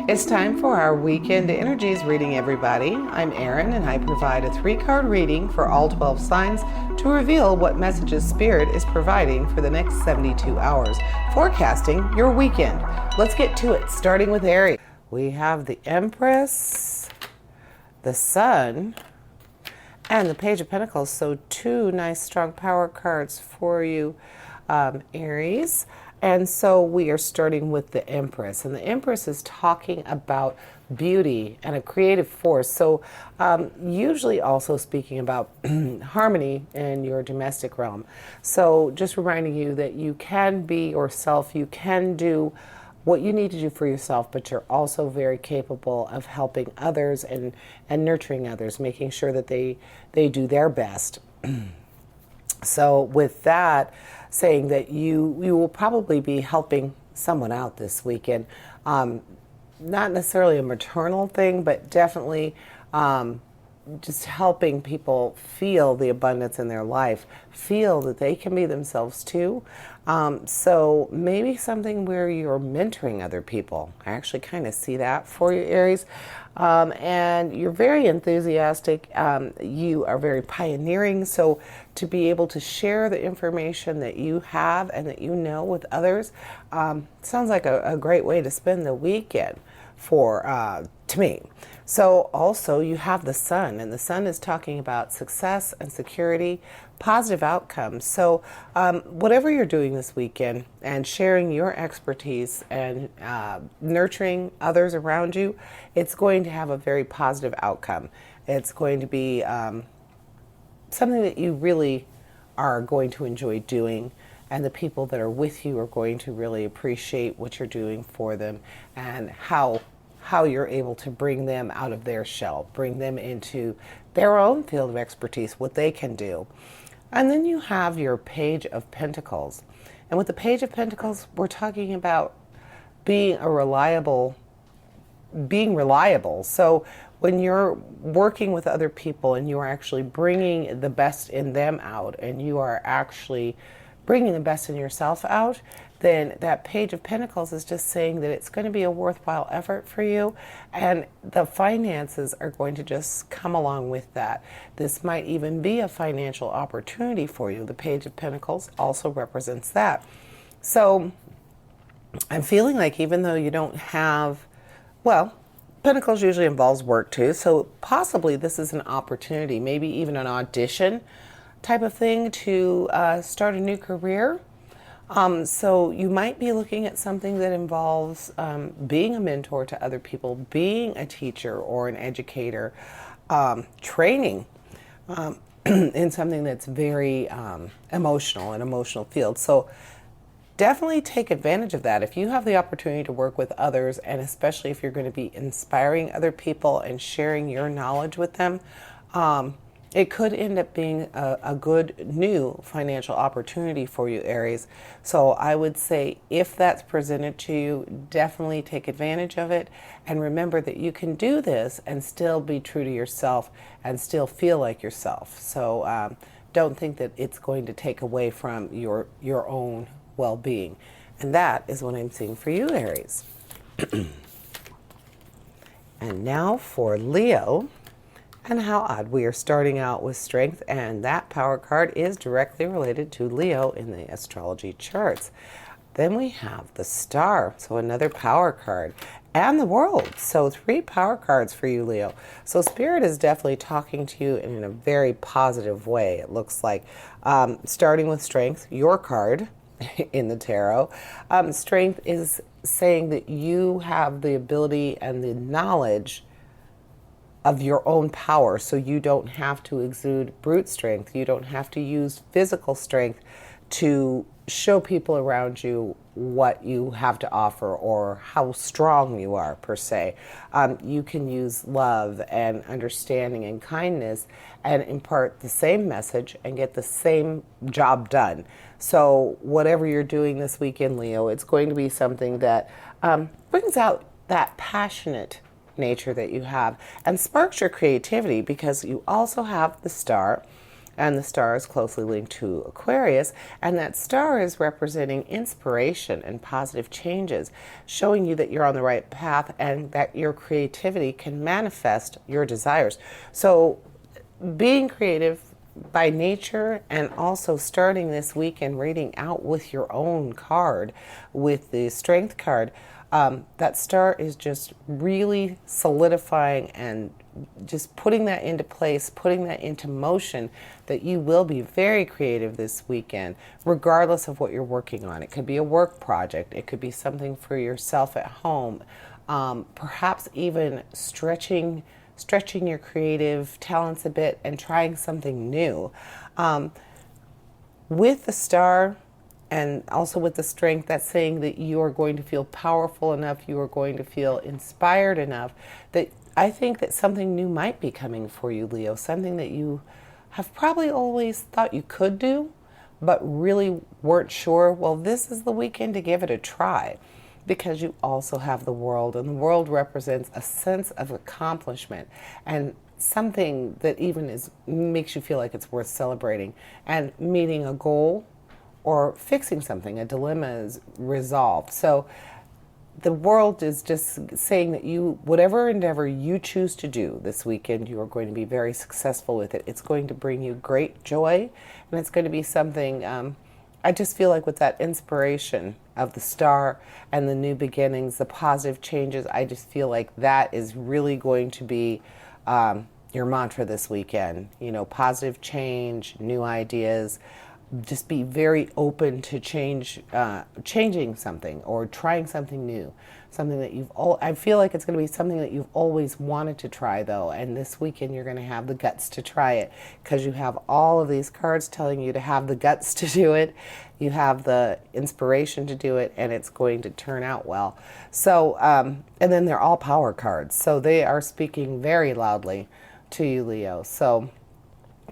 It's time for our weekend energies reading, everybody. I'm Erin, and I provide a 3-card reading for all 12 signs to reveal what messages Spirit is providing for the next 72 hours, forecasting your weekend. Let's get to it, starting with Aries. We have the Empress, the Sun, and the Page of Pentacles. So 2 nice strong power cards for you, Aries. And so we are starting with the Empress. And the Empress is talking about beauty and a creative force. So usually also speaking about harmony in your domestic realm. So just reminding you that you can be yourself. You can do what you need to do for yourself, but you're also very capable of helping others and nurturing others, making sure that they do their best. So with that, saying that you will probably be helping someone out this weekend. Not necessarily a maternal thing, but definitely just helping people feel the abundance in their life, feel that they can be themselves too. So maybe something where you're mentoring other people. I actually kind of see that for you, Aries. And you're very enthusiastic. You are very pioneering. So to be able to share the information that you have and that you know with others, sounds like a great way to spend the weekend to me. So also you have the Sun, and the Sun is talking about success and security, positive outcomes. So whatever you're doing this weekend and sharing your expertise and nurturing others around you, it's going to have a very positive outcome. It's going to be something that you really are going to enjoy doing, and the people that are with you are going to really appreciate what you're doing for them and how you're able to bring them out of their shell, bring them into their own field of expertise, what they can do. And then you have your Page of Pentacles. And with the Page of Pentacles, we're talking about being reliable. So when you're working with other people and you are actually bringing the best in them out, and you are actually bringing the best in yourself out, then that Page of Pentacles is just saying that it's going to be a worthwhile effort for you, and the finances are going to just come along with that. This might even be a financial opportunity for you. The Page of Pentacles also represents that. So I'm feeling like even though you don't have, well, Pentacles usually involves work too, so possibly this is an opportunity, maybe even an audition type of thing to start a new career. So you might be looking at something that involves being a mentor to other people, being a teacher or an educator, training in something that's very emotional, an emotional field. So definitely take advantage of that. If you have the opportunity to work with others, and especially if you're going to be inspiring other people and sharing your knowledge with them, it could end up being a good new financial opportunity for you, Aries. So I would say if that's presented to you, definitely take advantage of it. And remember that you can do this and still be true to yourself and still feel like yourself. So don't think that it's going to take away from your own well-being. And that is what I'm seeing for you, Aries. And now for Leo. And how odd, we are starting out with strength, and that power card is directly related to Leo in the astrology charts. Then we have the Star, so another power card, and the World. So 3 power cards for you, Leo. So Spirit is definitely talking to you in a very positive way, it looks like. Starting with strength, your card in the tarot. Strength is saying that you have the ability and the knowledge of your own power, so you don't have to exude brute strength. You don't have to use physical strength to show people around you what you have to offer or how strong you are, per se. You can use love and understanding and kindness and impart the same message and get the same job done. So whatever you're doing this weekend, Leo, it's going to be something that brings out that passionate nature that you have and sparks your creativity, because you also have the Star And the star is closely linked to Aquarius, and that star is representing inspiration and positive changes, showing you that you're on the right path and that your creativity can manifest your desires. So being creative by nature, and also starting this weekend reading out with your own card, with the Strength card, that star is just really solidifying and just putting that into place, putting that into motion, that you will be very creative this weekend, regardless of what you're working on. It could be a work project. It could be something for yourself at home. Perhaps even stretching your creative talents a bit and trying something new. With the star and also with the Strength, that's saying that you are going to feel powerful enough, you are going to feel inspired enough, that I think that something new might be coming for you, Leo, something that you have probably always thought you could do, but really weren't sure. Well, this is the weekend to give it a try, because you also have the World, and the World represents a sense of accomplishment and something that even makes you feel like it's worth celebrating, and meeting a goal or fixing something, a dilemma is resolved. So the World is just saying that whatever endeavor you choose to do this weekend, you are going to be very successful with it. It's going to bring you great joy, and it's going to be something, I just feel like with that inspiration of the star and the new beginnings, the positive changes, I just feel like that is really going to be your mantra this weekend. Positive change, new ideas. Just be very open to changing something or trying something new, something that I feel like it's going to be something that you've always wanted to try, though, and this weekend you're going to have the guts to try it, because you have all of these cards telling you to have the guts to do it, you have the inspiration to do it, and it's going to turn out well. So, and then they're all power cards, so they are speaking very loudly to you, Leo. So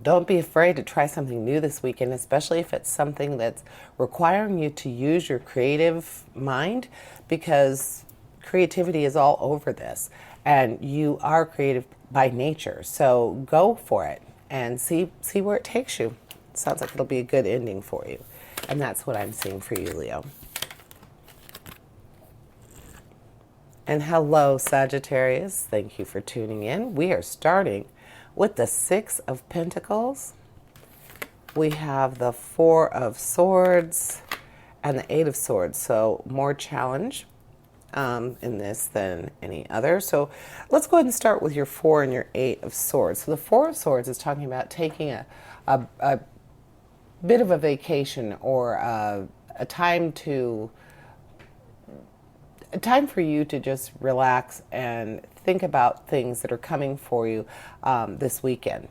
don't be afraid to try something new this weekend, especially if it's something that's requiring you to use your creative mind, because creativity is all over this, and you are creative by nature. So go for it and see where it takes you. Sounds like it'll be a good ending for you. And that's what I'm seeing for you, Leo. And hello, Sagittarius. Thank you for tuning in. We are starting with the Six of Pentacles. We have the Four of Swords and the Eight of Swords. So more challenge in this than any other. So let's go ahead and start with your Four and your Eight of Swords. So the Four of Swords is talking about taking a bit of a vacation, or a time for you to just relax and think about things that are coming for you this weekend,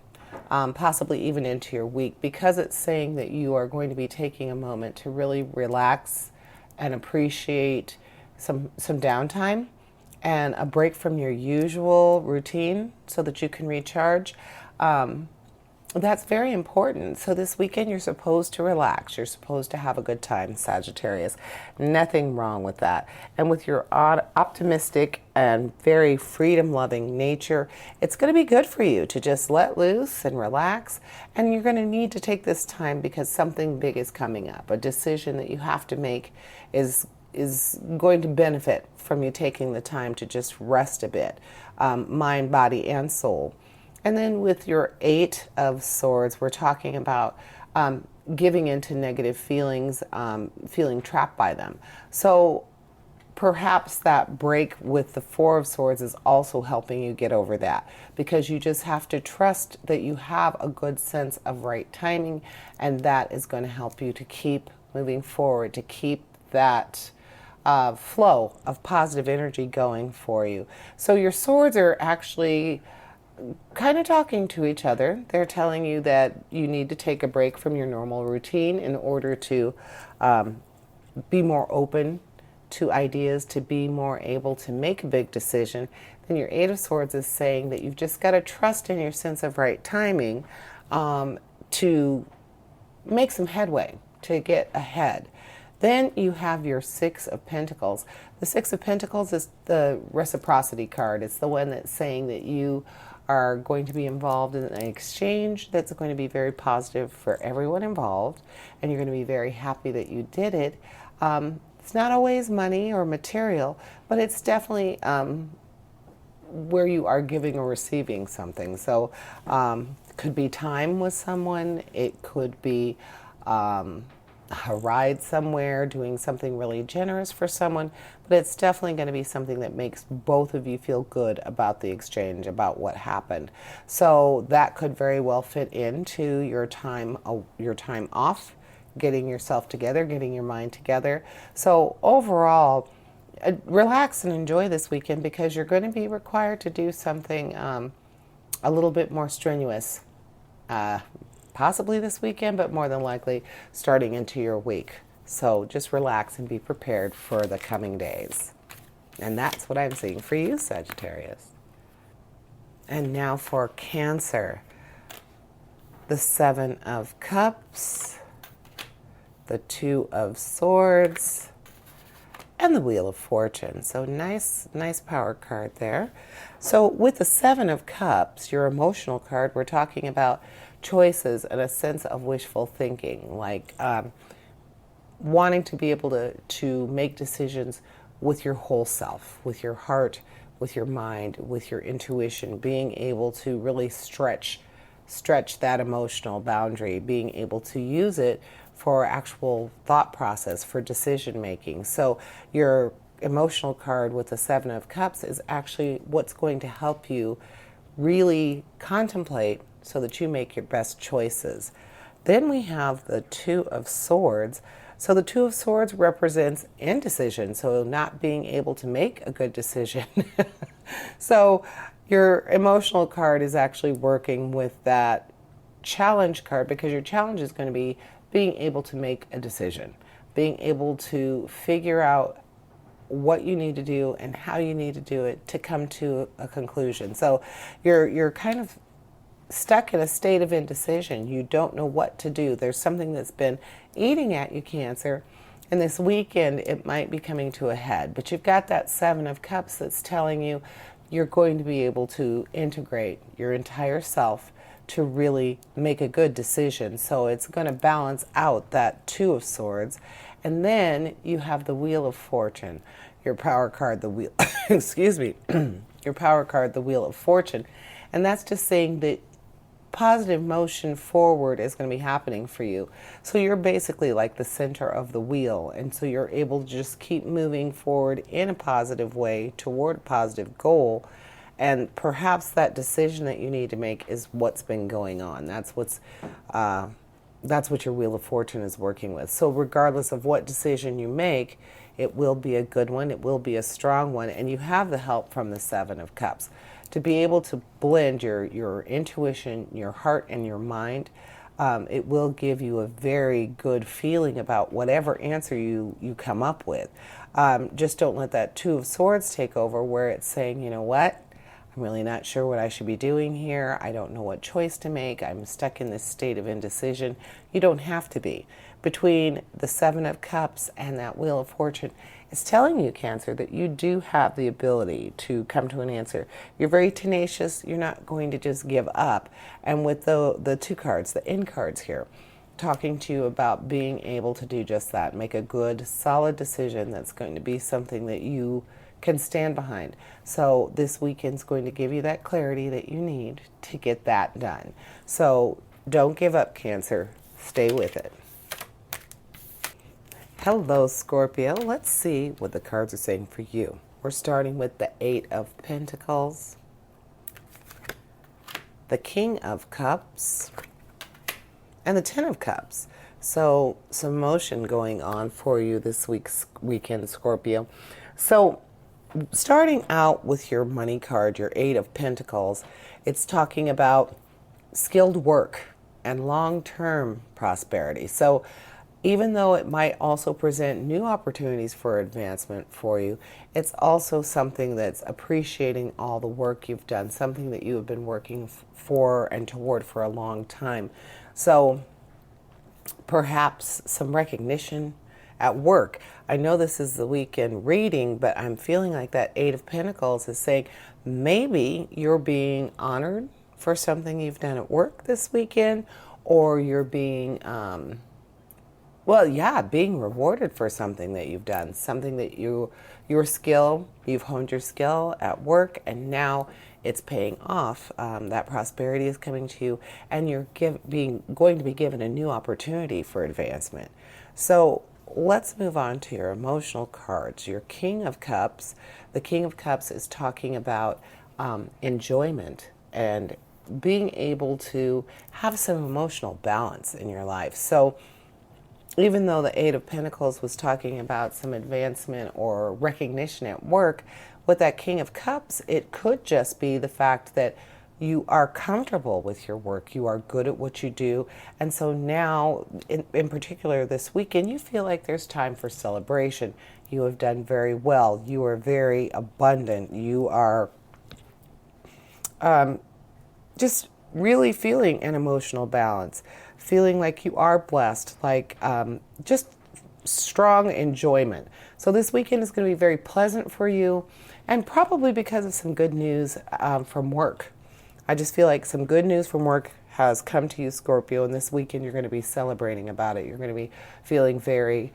possibly even into your week, because it's saying that you are going to be taking a moment to really relax and appreciate some downtime and a break from your usual routine so that you can recharge. That's very important. So this weekend you're supposed to relax. You're supposed to have a good time, Sagittarius. Nothing wrong with that. And with your optimistic and very freedom-loving nature, it's going to be good for you to just let loose and relax. And you're going to need to take this time because something big is coming up. A decision that you have to make is going to benefit from you taking the time to just rest a bit, mind, body, and soul. And then with your Eight of Swords, we're talking about giving into negative feelings, feeling trapped by them. So perhaps that break with the Four of Swords is also helping you get over that, because you just have to trust that you have a good sense of right timing, and that is going to help you to keep moving forward, to keep that flow of positive energy going for you. So your swords are actually kind of talking to each other. They're telling you that you need to take a break from your normal routine in order to be more open to ideas, to be more able to make a big decision. Then your Eight of Swords is saying that you've just got to trust in your sense of right timing to make some headway, to get ahead. Then you have your Six of Pentacles. The Six of Pentacles is the reciprocity card. It's the one that's saying that you are going to be involved in an exchange that's going to be very positive for everyone involved, and you're going to be very happy that you did it. It's not always money or material, but it's definitely where you are giving or receiving something. So it could be time with someone. It could be a ride somewhere, doing something really generous for someone, but it's definitely going to be something that makes both of you feel good about the exchange, about what happened. So that could very well fit into your time off, getting yourself together, getting your mind together. So overall, relax and enjoy this weekend, because you're going to be required to do something a little bit more strenuous. Possibly this weekend, but more than likely starting into your week. So just relax and be prepared for the coming days. And that's what I'm seeing for you, Sagittarius. And now for Cancer. The Seven of Cups, the Two of Swords, and the Wheel of Fortune. So nice power card there. So with the Seven of Cups, your emotional card, we're talking about choices and a sense of wishful thinking, like wanting to be able to make decisions with your whole self, with your heart, with your mind, with your intuition, being able to really stretch that emotional boundary, being able to use it for actual thought process, for decision making. So your emotional card with the Seven of Cups is actually what's going to help you really contemplate so that you make your best choices. Then we have the Two of Swords. So the Two of Swords represents indecision, so not being able to make a good decision. So your emotional card is actually working with that challenge card, because your challenge is going to be being able to make a decision, being able to figure out what you need to do and how you need to do it to come to a conclusion. So you're kind of stuck in a state of indecision. You don't know what to do. There's something that's been eating at you, Cancer, and this weekend it might be coming to a head. But you've got that Seven of Cups that's telling you you're going to be able to integrate your entire self to really make a good decision. So it's going to balance out that Two of Swords. And then you have the Wheel of Fortune, your power card, the wheel, excuse me, your power card, the Wheel of Fortune. And that's just saying that positive motion forward is going to be happening for you. So you're basically like the center of the wheel. And so you're able to just keep moving forward in a positive way toward a positive goal. And perhaps that decision that you need to make is what's been going on. That's what your Wheel of Fortune is working with. So regardless of what decision you make, it will be a good one. It will be a strong one. And you have the help from the Seven of Cups to be able to blend your intuition, your heart, and your mind. It will give you a very good feeling about whatever answer you come up with. Just don't let that Two of Swords take over, where it's saying, you know what? I'm really not sure what I should be doing here. I don't know what choice to make. I'm stuck in this state of indecision. You don't have to be. Between the Seven of Cups and that Wheel of Fortune, it's telling you, Cancer, that you do have the ability to come to an answer. You're very tenacious. You're not going to just give up. And with the two cards, the end cards here, talking to you about being able to do just that, make a good, solid decision that's going to be something that you can stand behind. So this weekend's going to give you that clarity that you need to get that done. So don't give up, Cancer. Stay with it. Hello, Scorpio. Let's see what the cards are saying for you. We're starting with the Eight of Pentacles, the King of Cups, and the Ten of Cups. So some motion going on for you this weekend, Scorpio. So starting out with your money card, your Eight of Pentacles, it's talking about skilled work and long-term prosperity. So even though it might also present new opportunities for advancement for you, it's also something that's appreciating all the work you've done, something that you have been working for and toward for a long time. So perhaps some recognition at work. I know this is the weekend reading, but I'm feeling like that Eight of Pentacles is saying maybe you're being honored for something you've done at work this weekend, or you're being being rewarded for something that you've done, something that you've honed your skill at work, and now it's paying off. That prosperity is coming to you, and you're going to be given a new opportunity for advancement. So let's move on to your emotional cards. Your King of Cups. The King of Cups is talking about enjoyment and being able to have some emotional balance in your life. So even though the Eight of Pentacles was talking about some advancement or recognition at work, with that King of Cups, it could just be the fact that you are comfortable with your work. You are good at what you do. And so now, in particular this weekend, you feel like there's time for celebration. You have done very well. You are very abundant. You are just really feeling an emotional balance, feeling like you are blessed, like just strong enjoyment. So this weekend is going to be very pleasant for you, and probably because of some good news from work. I just feel like some good news from work has come to you, Scorpio, and this weekend you're going to be celebrating about it. You're going to be feeling very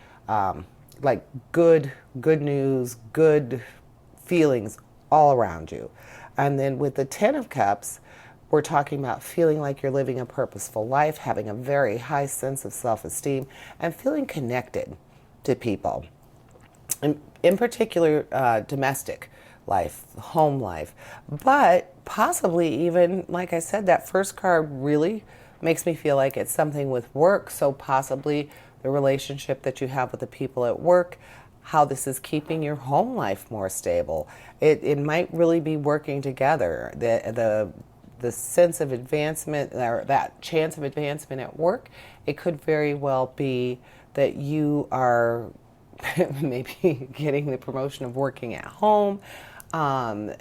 like good news, good feelings all around you. And then with the Ten of Cups, we're talking about feeling like you're living a purposeful life, having a very high sense of self-esteem, and feeling connected to people. In particular, domestic life, home life. But possibly even, like I said, that first card really makes me feel like it's something with work. So possibly the relationship that you have with the people at work, how this is keeping your home life more stable. It might really be working together. The sense of advancement, or that chance of advancement at work, it could very well be that you are maybe getting the promotion of working at home.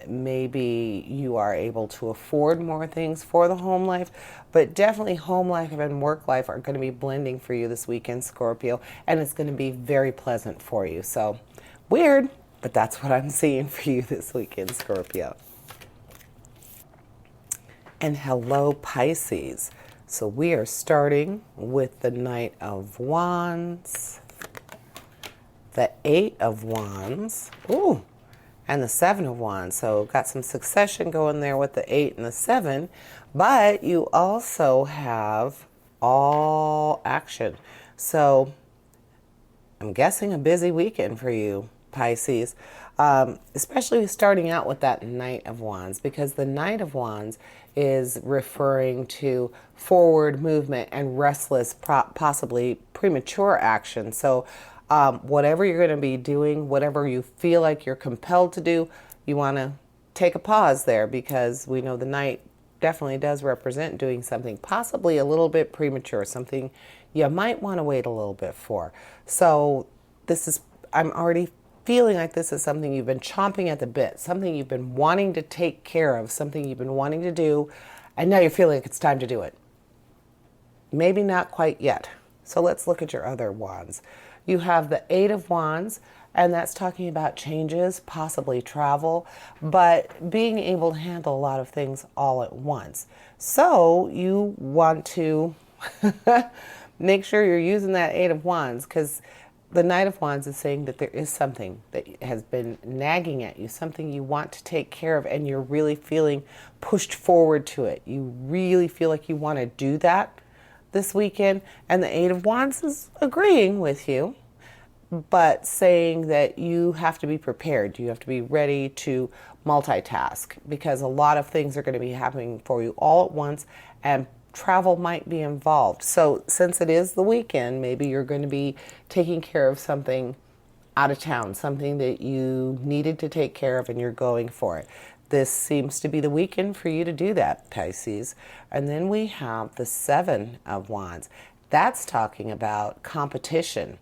Maybe you are able to afford more things for the home life, but definitely home life and work life are going to be blending for you this weekend, Scorpio, and it's going to be very pleasant for you. So weird, but that's what I'm seeing for you this weekend, Scorpio. And hello, Pisces. So we are starting with the Knight of Wands, the Eight of Wands, and the Seven of Wands. So got some succession going there with the 8 and the 7, but you also have all action. So I'm guessing a busy weekend for you, Pisces, especially starting out with that Knight of Wands, because the Knight of Wands is referring to forward movement and restless, possibly premature action. So whatever you're going to be doing, whatever you feel like you're compelled to do, you want to take a pause there, because we know the Knight definitely does represent doing something possibly a little bit premature, something you might want to wait a little bit for. So I'm already feeling like this is something you've been chomping at the bit, something you've been wanting to take care of, something you've been wanting to do, and now you're feeling like it's time to do it. Maybe not quite yet. So let's look at your other wands. You have the Eight of Wands, and that's talking about changes, possibly travel, but being able to handle a lot of things all at once. So you want to make sure you're using that Eight of Wands, because the Knight of Wands is saying that there is something that has been nagging at you, something you want to take care of, and you're really feeling pushed forward to it. You really feel like you want to do that this weekend, and the Eight of Wands is agreeing with you, but saying that you have to be prepared. You have to be ready to multitask, because a lot of things are going to be happening for you all at once, and travel might be involved. So since it is the weekend, maybe you're going to be taking care of something out of town, something that you needed to take care of, and you're going for it. This seems to be the weekend for you to do that, Pisces. And then we have the Seven of Wands. That's talking about competition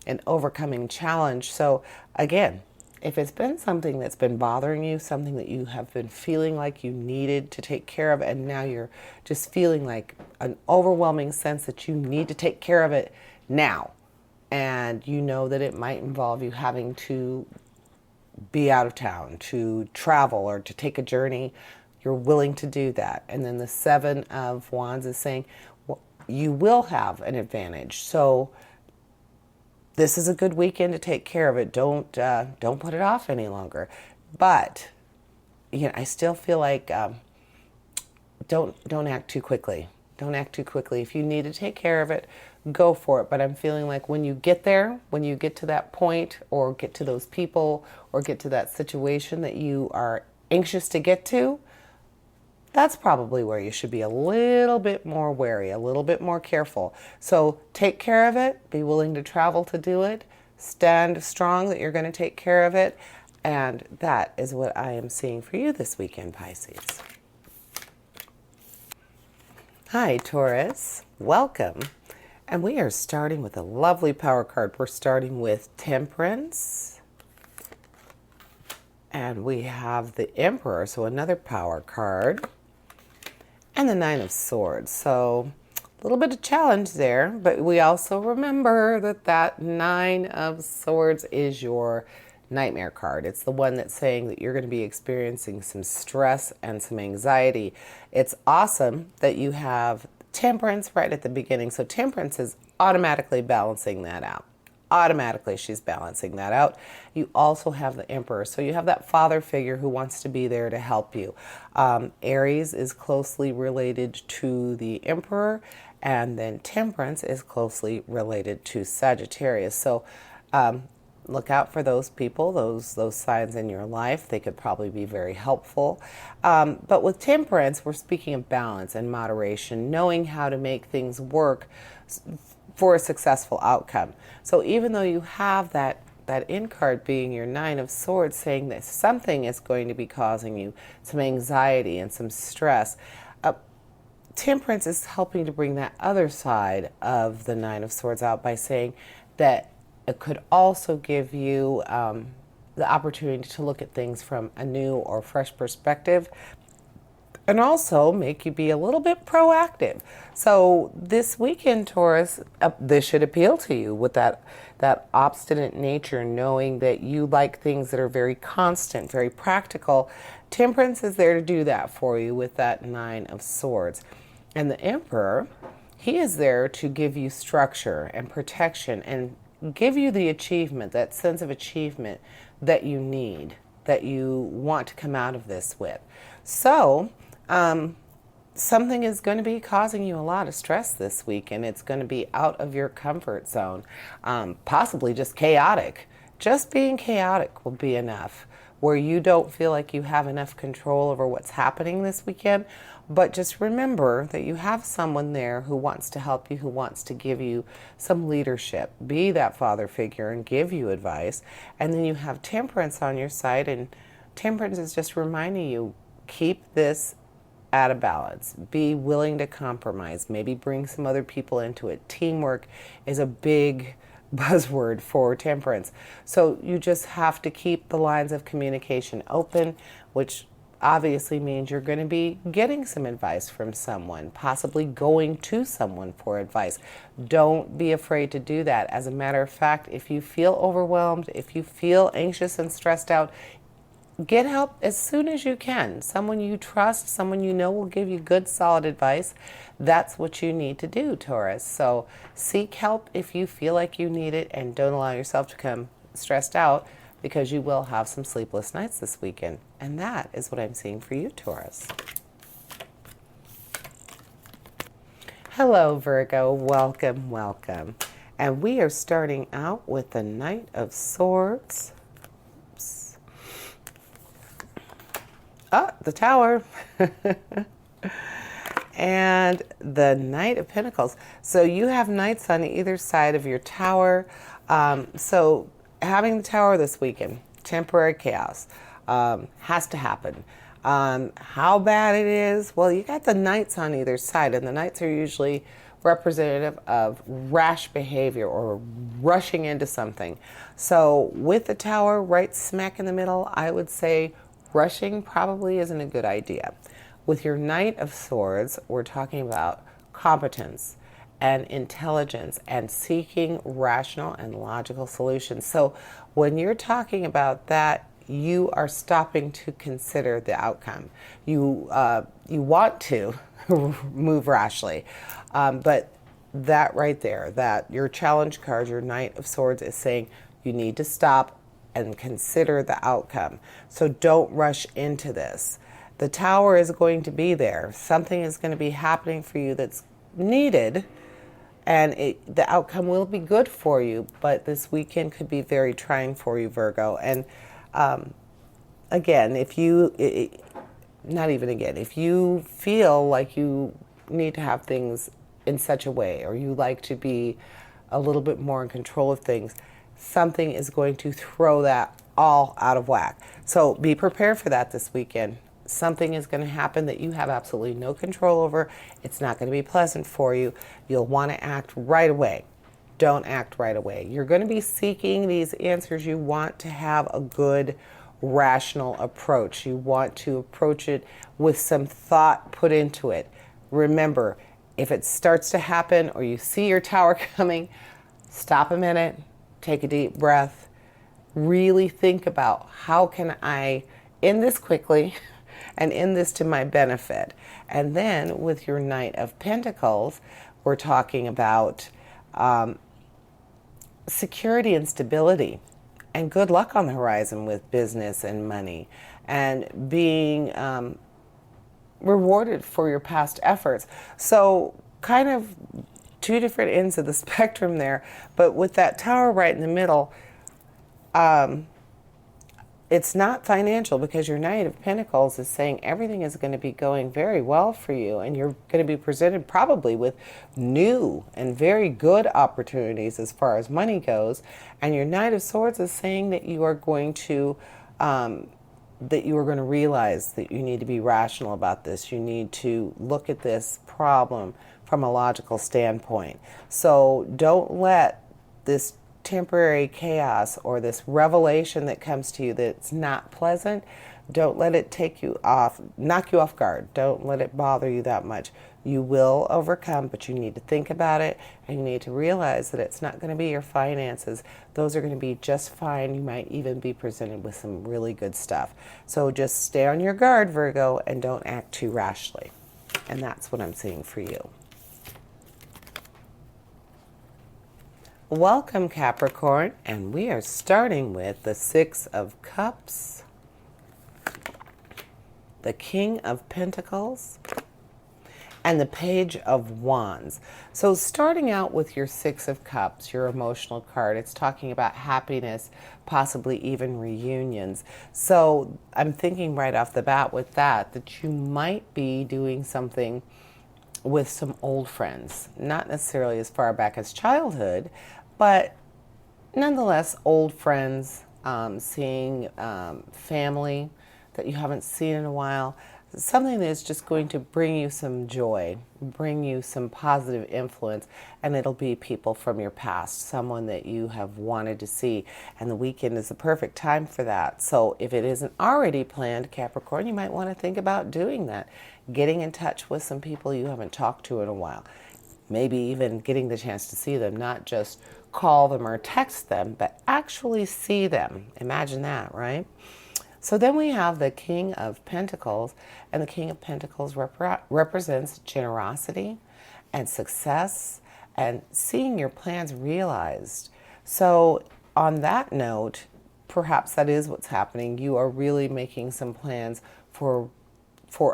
and overcoming challenge. So again, if it's been something that's been bothering you, something that you have been feeling like you needed to take care of, and now you're just feeling like an overwhelming sense that you need to take care of it now, and you know that it might involve you having to be out of town, to travel, or to take a journey. You're willing to do that. And then the Seven of Wands is saying, well, you will have an advantage. So this is a good weekend to take care of it. Don't put it off any longer. But I still feel like don't act too quickly. Don't act too quickly. If you need to take care of it, go for it. But I'm feeling like when you get there, when you get to that point, or get to those people, or get to that situation that you are anxious to get to, that's probably where you should be a little bit more wary, a little bit more careful. So take care of it. Be willing to travel to do it. Stand strong that you're going to take care of it. And that is what I am seeing for you this weekend, Pisces. Hi, Taurus. Welcome. And we are starting with a lovely power card. We're starting with Temperance. And we have the Emperor, so another power card. And the Nine of Swords. So a little bit of challenge there, but we also remember that Nine of Swords is your nightmare card. It's the one that's saying that you're going to be experiencing some stress and some anxiety. It's awesome that you have Temperance right at the beginning. So Temperance is automatically balancing that out. Automatically she's balancing that out. You also have the Emperor. So you have that father figure who wants to be there to help you. Aries is closely related to the Emperor, and then Temperance is closely related to Sagittarius. So look out for those people, those signs in your life. They could probably be very helpful. But with Temperance, we're speaking of balance and moderation, knowing how to make things work for a successful outcome. So even though you have that end card being your Nine of Swords, saying that something is going to be causing you some anxiety and some stress, Temperance is helping to bring that other side of the Nine of Swords out by saying that it could also give you the opportunity to look at things from a new or fresh perspective, and also make you be a little bit proactive. So this weekend, Taurus, this should appeal to you with that obstinate nature, knowing that you like things that are very constant, very practical. Temperance is there to do that for you with that Nine of Swords. And the Emperor, he is there to give you structure and protection and give you the achievement, that sense of achievement that you need, that you want to come out of this with. So something is going to be causing you a lot of stress this week, and it's going to be out of your comfort zone, possibly just chaotic. Just being chaotic will be enough, where you don't feel like you have enough control over what's happening this weekend. But just remember that you have someone there who wants to help you, who wants to give you some leadership, be that father figure and give you advice. And then you have Temperance on your side, and Temperance is just reminding you, keep this at a balance. Be willing to compromise. Maybe bring some other people into it. Teamwork is a big buzzword for Temperance. So you just have to keep the lines of communication open, which obviously means you're going to be getting some advice from someone, possibly going to someone for advice. Don't be afraid to do that. As a matter of fact, if you feel overwhelmed, if you feel anxious and stressed out, get help as soon as you can. Someone you trust, someone you know will give you good, solid advice. That's what you need to do, Taurus. So seek help if you feel like you need it, and don't allow yourself to become stressed out, because you will have some sleepless nights this weekend. And that is what I'm seeing for you, Taurus. Hello, Virgo. Welcome, welcome. And we are starting out with the Knight of Swords. Oops. Oh, the Tower. And the Knight of Pentacles. So you have knights on either side of your tower. So having the Tower this weekend, temporary chaos, has to happen. How bad it is? Well, you got the knights on either side, and the knights are usually representative of rash behavior or rushing into something. So with the Tower right smack in the middle, I would say rushing probably isn't a good idea. With your Knight of Swords, we're talking about competence and intelligence and seeking rational and logical solutions. So when you're talking about that, you are stopping to consider the outcome. You want to move rashly, but that right there, that your challenge card, your Knight of Swords, is saying you need to stop and consider the outcome. So don't rush into this. The Tower is going to be there. Something is going to be happening for you that's needed, and the outcome will be good for you, but this weekend could be very trying for you, Virgo. And again, if you feel like you need to have things in such a way, or you like to be a little bit more in control of things, something is going to throw that all out of whack. So be prepared for that this weekend. Something is going to happen that you have absolutely no control over. It's not going to be pleasant for you. You'll want to act right away. Don't act right away. You're going to be seeking these answers. You want to have a good, rational approach. You want to approach it with some thought put into it. Remember, if it starts to happen or you see your Tower coming, stop a minute, take a deep breath, really think about how can I end this quickly and end this to my benefit. And then with your Knight of Pentacles, we're talking about security and stability and good luck on the horizon with business and money and being rewarded for your past efforts. So kind of two different ends of the spectrum there, but with that Tower right in the middle, it's not financial, because your Knight of Pentacles is saying everything is going to be going very well for you, and you're going to be presented probably with new and very good opportunities as far as money goes. And your Knight of Swords is saying that you are going to realize that you need to be rational about this. You need to look at this problem from a logical standpoint. So don't let this temporary chaos or this revelation that comes to you that's not pleasant, don't let it knock you off guard. Don't let it bother you that much. You will overcome, but you need to think about it, and you need to realize that it's not going to be your finances. Those are going to be just fine. You might even be presented with some really good stuff. So just stay on your guard, Virgo, and don't act too rashly. And that's what I'm seeing for you. Welcome, Capricorn, and we are starting with the Six of Cups, the King of Pentacles, and the Page of Wands. So starting out with your Six of Cups, your emotional card, it's talking about happiness, possibly even reunions. So I'm thinking right off the bat with that you might be doing something with some old friends, not necessarily as far back as childhood, but nonetheless, old friends, seeing family that you haven't seen in a while, something that's just going to bring you some joy, bring you some positive influence, and it'll be people from your past, someone that you have wanted to see, and the weekend is the perfect time for that. So if it isn't already planned, Capricorn, you might want to think about doing that, getting in touch with some people you haven't talked to in a while, maybe even getting the chance to see them, not just call them or text them, but actually see them. Imagine that, right? So then we have the King of Pentacles, and the King of Pentacles represents generosity and success and seeing your plans realized. So on that note, perhaps that is what's happening. You are really making some plans for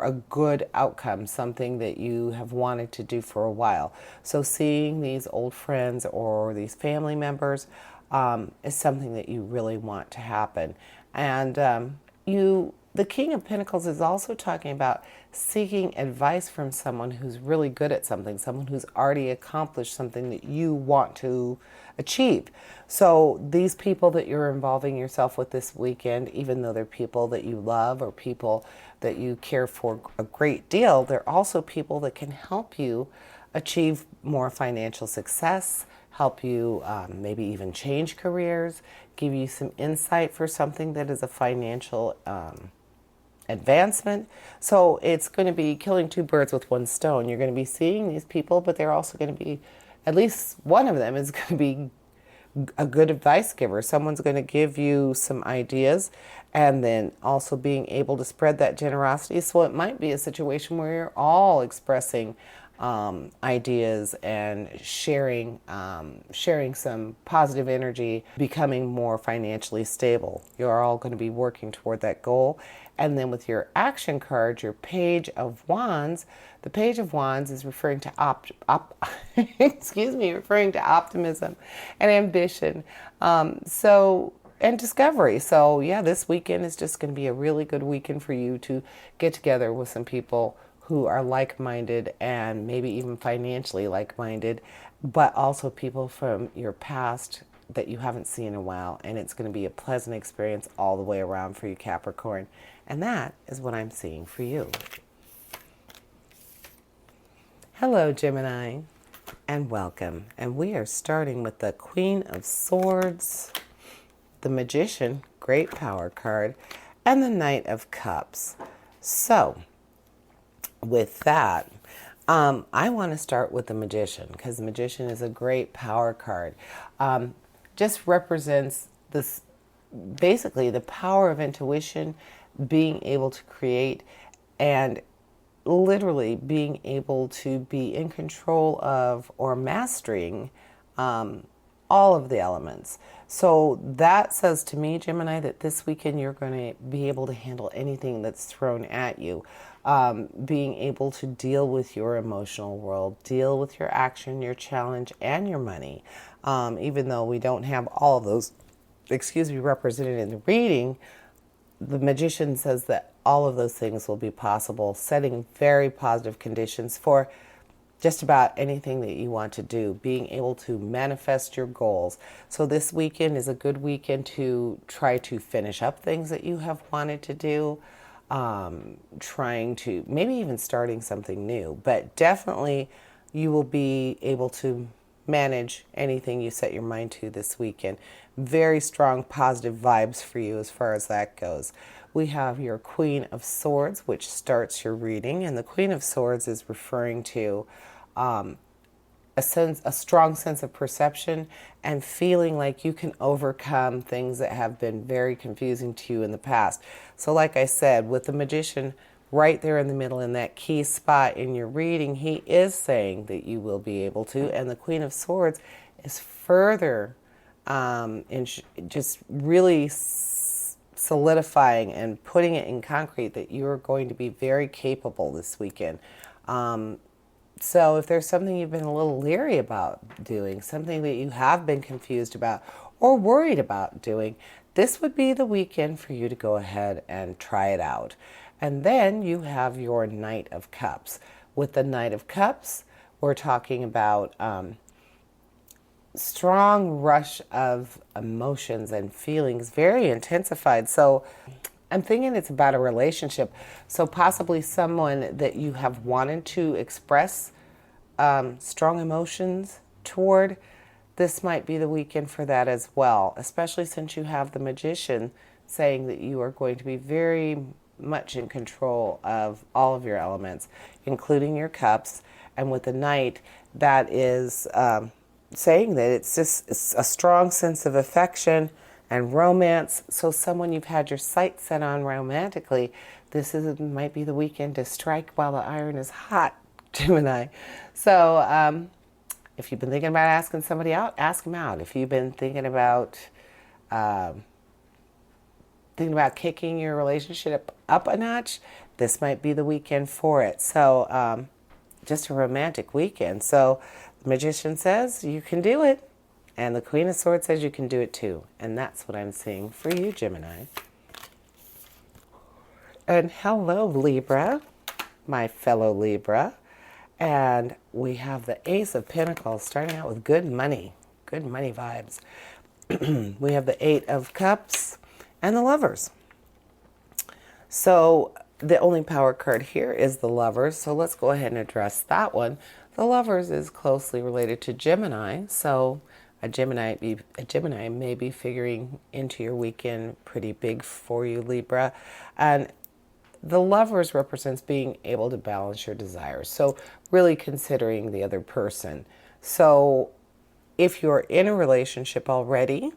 a good outcome, something that you have wanted to do for a while. So seeing these old friends or these family members is something that you really want to happen. And the King of Pentacles is also talking about seeking advice from someone who's really good at something, someone who's already accomplished something that you want to achieve. So these people that you're involving yourself with this weekend, even though they're people that you love or people that you care for a great deal, they're also people that can help you achieve more financial success, help you maybe even change careers, give you some insight for something that is a financial advancement. So it's going to be killing two birds with one stone. You're going to be seeing these people, but they're also going to be, at least one of them is going to be a good advice giver. Someone's going to give you some ideas, and then also being able to spread that generosity. So it might be a situation where you're all expressing ideas and sharing some positive energy, becoming more financially stable. You're all going to be working toward that goal. And then with your action card, your Page of Wands, the Page of Wands is referring to referring to optimism and ambition. And discovery. So yeah, this weekend is just going to be a really good weekend for you to get together with some people who are like-minded and maybe even financially like-minded, but also people from your past that you haven't seen in a while. And it's going to be a pleasant experience all the way around for you, Capricorn. And that is what I'm seeing for you. Hello, Gemini, and welcome. And we are starting with the Queen of Swords, the Magician, great power card, and the Knight of Cups. So, with that, I want to start with the Magician, because the Magician is a great power card. Just represents this, basically the power of intuition, being able to create, and literally being able to be in control of or mastering all of the elements. So that says to me, Gemini, that this weekend you're going to be able to handle anything that's thrown at you. Being able to deal with your emotional world, deal with your action, your challenge, and your money. Even though we don't have all of those, represented in the reading, the Magician says that all of those things will be possible, setting very positive conditions for just about anything that you want to do, being able to manifest your goals. So this weekend is a good weekend to try to finish up things that you have wanted to do, trying to, maybe even starting something new, but definitely you will be able to manage anything you set your mind to this weekend. Very strong positive vibes for you as far as that goes. We have your Queen of Swords, which starts your reading, and the Queen of Swords is referring to a strong sense of perception and feeling like you can overcome things that have been very confusing to you in the past. So like I said, with the Magician right there in the middle, in that key spot in your reading, he is saying that you will be able to, and the Queen of Swords is further just really solidifying and putting it in concrete that you're going to be very capable this weekend. So if there's something you've been a little leery about doing, something that you have been confused about or worried about doing, this would be the weekend for you to go ahead and try it out. And then you have your Knight of Cups. With the Knight of Cups, we're talking about strong rush of emotions and feelings, very intensified. So I'm thinking it's about a relationship. So possibly someone that you have wanted to express strong emotions toward. This might be the weekend for that as well, especially since you have the Magician saying that you are going to be very much in control of all of your elements, including your cups. And with the Knight, that is saying that it's a strong sense of affection and romance. So someone you've had your sights set on romantically, might be the weekend to strike while the iron is hot, Gemini. So if you've been thinking about asking somebody out, ask them out. If you've been thinking about kicking your relationship up a notch, this might be the weekend for it. So just a romantic weekend. So the Magician says you can do it, and the Queen of Swords says you can do it too. And that's what I'm seeing for you, Gemini. And hello, Libra, my fellow Libra. And we have the Ace of Pentacles starting out with good money vibes. We have the Eight of Cups and the Lovers. So the only power card here is the Lovers. So let's go ahead and address that one. The Lovers is closely related to Gemini. So a Gemini may be figuring into your weekend pretty big for you, Libra. And The Lovers represents being able to balance your desires. So really considering the other person. So if you're in a relationship already,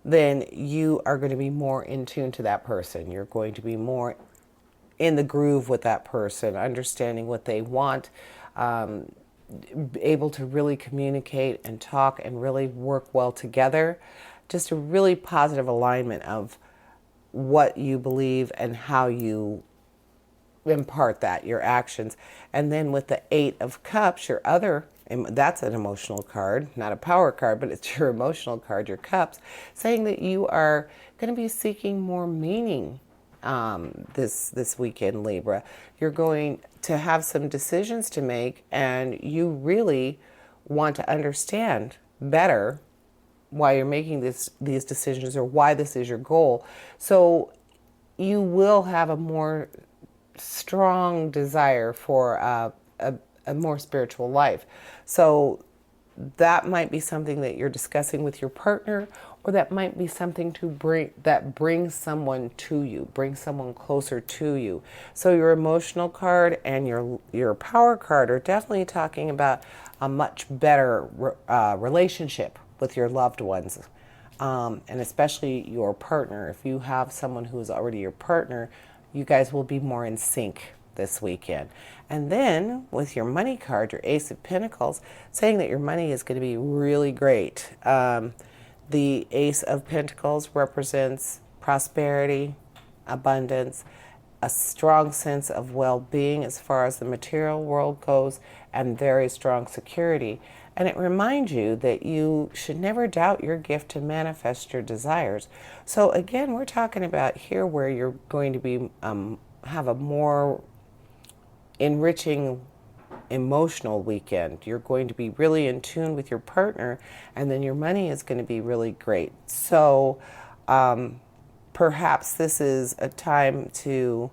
then you are going to be more in tune to that person. You're going to be more in the groove with that person, understanding what they want, able to really communicate and talk and really work well together. Just a really positive alignment of what you believe and how you impart that, your actions. And then with the Eight of Cups, your other, that's an emotional card, not a power card, but it's your emotional card, your cups, saying that you are going to be seeking more meaning this weekend, Libra. You're going to have some decisions to make, and you really want to understand better why you're making these decisions or why this is your goal. So you will have a more strong desire for a more spiritual life. So that might be something that you're discussing with your partner, or that might be something that brings someone to you, brings someone closer to you. So your emotional card and your power card are definitely talking about a much better relationship with your loved ones, and especially your partner. If you have someone who is already your partner, you guys will be more in sync this weekend. And then with your money card, your Ace of Pentacles, saying that your money is going to be really great. The Ace of Pentacles represents prosperity, abundance, a strong sense of well-being as far as the material world goes, and very strong security. And it reminds you that you should never doubt your gift to manifest your desires. So again, we're talking about here where you're going to be have a more enriching emotional weekend. You're going to be really in tune with your partner, and then your money is going to be really great. So perhaps this is a time to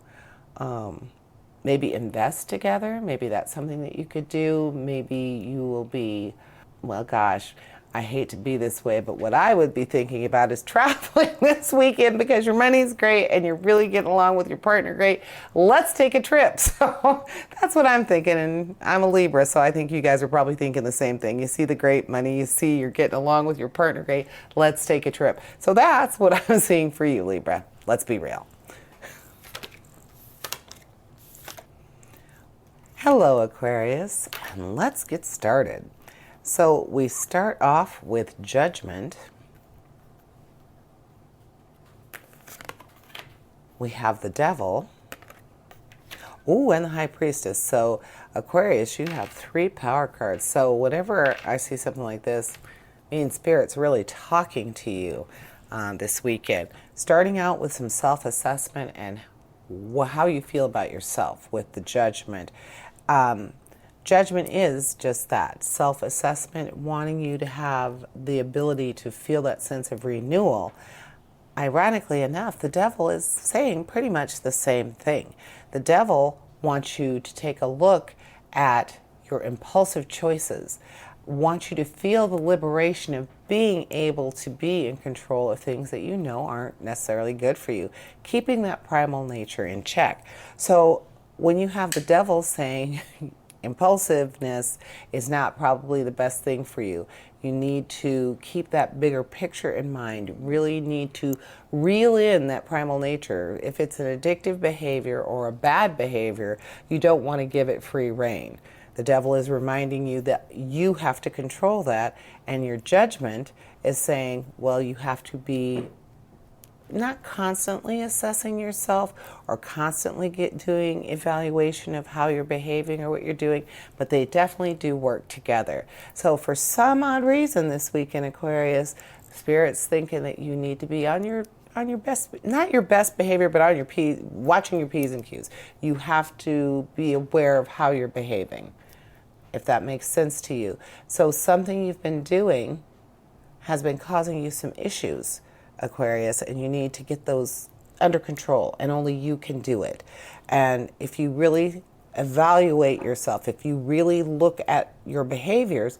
maybe invest together. Maybe that's something that you could do. Maybe you will be, well, gosh, I hate to be this way, but what I would be thinking about is traveling this weekend, because your money's great and you're really getting along with your partner great. Let's take a trip. So that's what I'm thinking. And I'm a Libra, so I think you guys are probably thinking the same thing. You see the great money, you see you're getting along with your partner great. Let's take a trip. So that's what I'm seeing for you, Libra. Let's be real. Hello, Aquarius, and let's get started. So we start off with Judgment. We have the Devil. Ooh, and the High Priestess. So Aquarius, you have 3 power cards. So whenever I see something like this, means Spirit's really talking to you this weekend. Starting out with some self-assessment and how you feel about yourself with the Judgment. Judgment is just that, self-assessment, wanting you to have the ability to feel that sense of renewal. Ironically enough, the Devil is saying pretty much the same thing. The Devil wants you to take a look at your impulsive choices, wants you to feel the liberation of being able to be in control of things that you know aren't necessarily good for you, keeping that primal nature in check. So when you have the Devil saying impulsiveness is not probably the best thing for you, you need to keep that bigger picture in mind. Really need to reel in that primal nature. If it's an addictive behavior or a bad behavior, you don't want to give it free rein. The Devil is reminding you that you have to control that, and your Judgment is saying, well, you have to be not constantly assessing yourself or constantly doing evaluation of how you're behaving or what you're doing, but they definitely do work together. So for some odd reason this week in Aquarius, Spirit's thinking that you need to be on your best, not your best behavior, but on your watching your P's and Q's. You have to be aware of how you're behaving, if that makes sense to you. So something you've been doing has been causing you some issues, Aquarius, and you need to get those under control, and only you can do it. And if you really evaluate yourself, if you really look at your behaviors,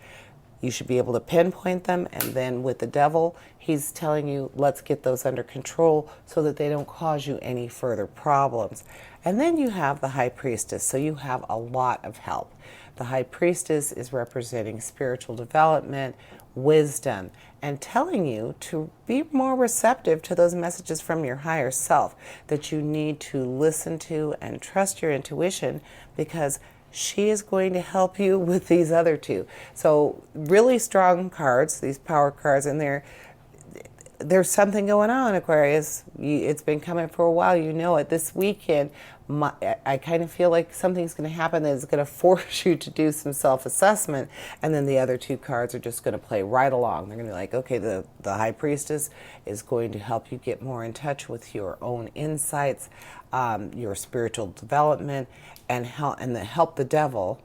You should be able to pinpoint them. And then with the devil, he's telling you, let's get those under control so that they don't cause you any further problems. And then you have the high priestess. So you have a lot of help. The high priestess is representing spiritual development, wisdom, and telling you to be more receptive to those messages from your higher self, that you need to listen to and trust your intuition, because she is going to help you with these other two. So really strong cards, these power cards, and there's something going on, Aquarius. It's been coming for a while. You know it. This weekend, I kind of feel like something's going to happen that is going to force you to do some self-assessment, and then the other two cards are just going to play right along. They're going to be like, okay, the high priestess is going to help you get more in touch with your own insights, your spiritual development, and help the devil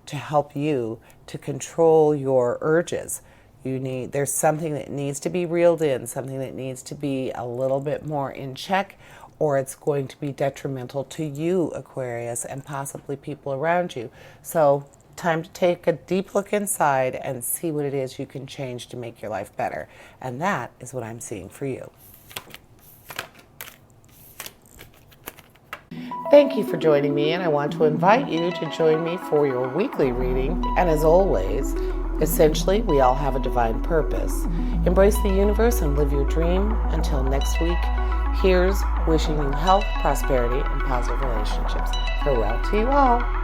to help you to control your urges. There's something that needs to be reeled in, something that needs to be a little bit more in check, or it's going to be detrimental to you, Aquarius, and possibly people around you. So time to take a deep look inside and see what it is you can change to make your life better. And that is what I'm seeing for you. Thank you for joining me, and I want to invite you to join me for your weekly reading. And as always, essentially, we all have a divine purpose. Embrace the universe and live your dream. Until next week, here's wishing you health, prosperity, and positive relationships. Farewell to you all.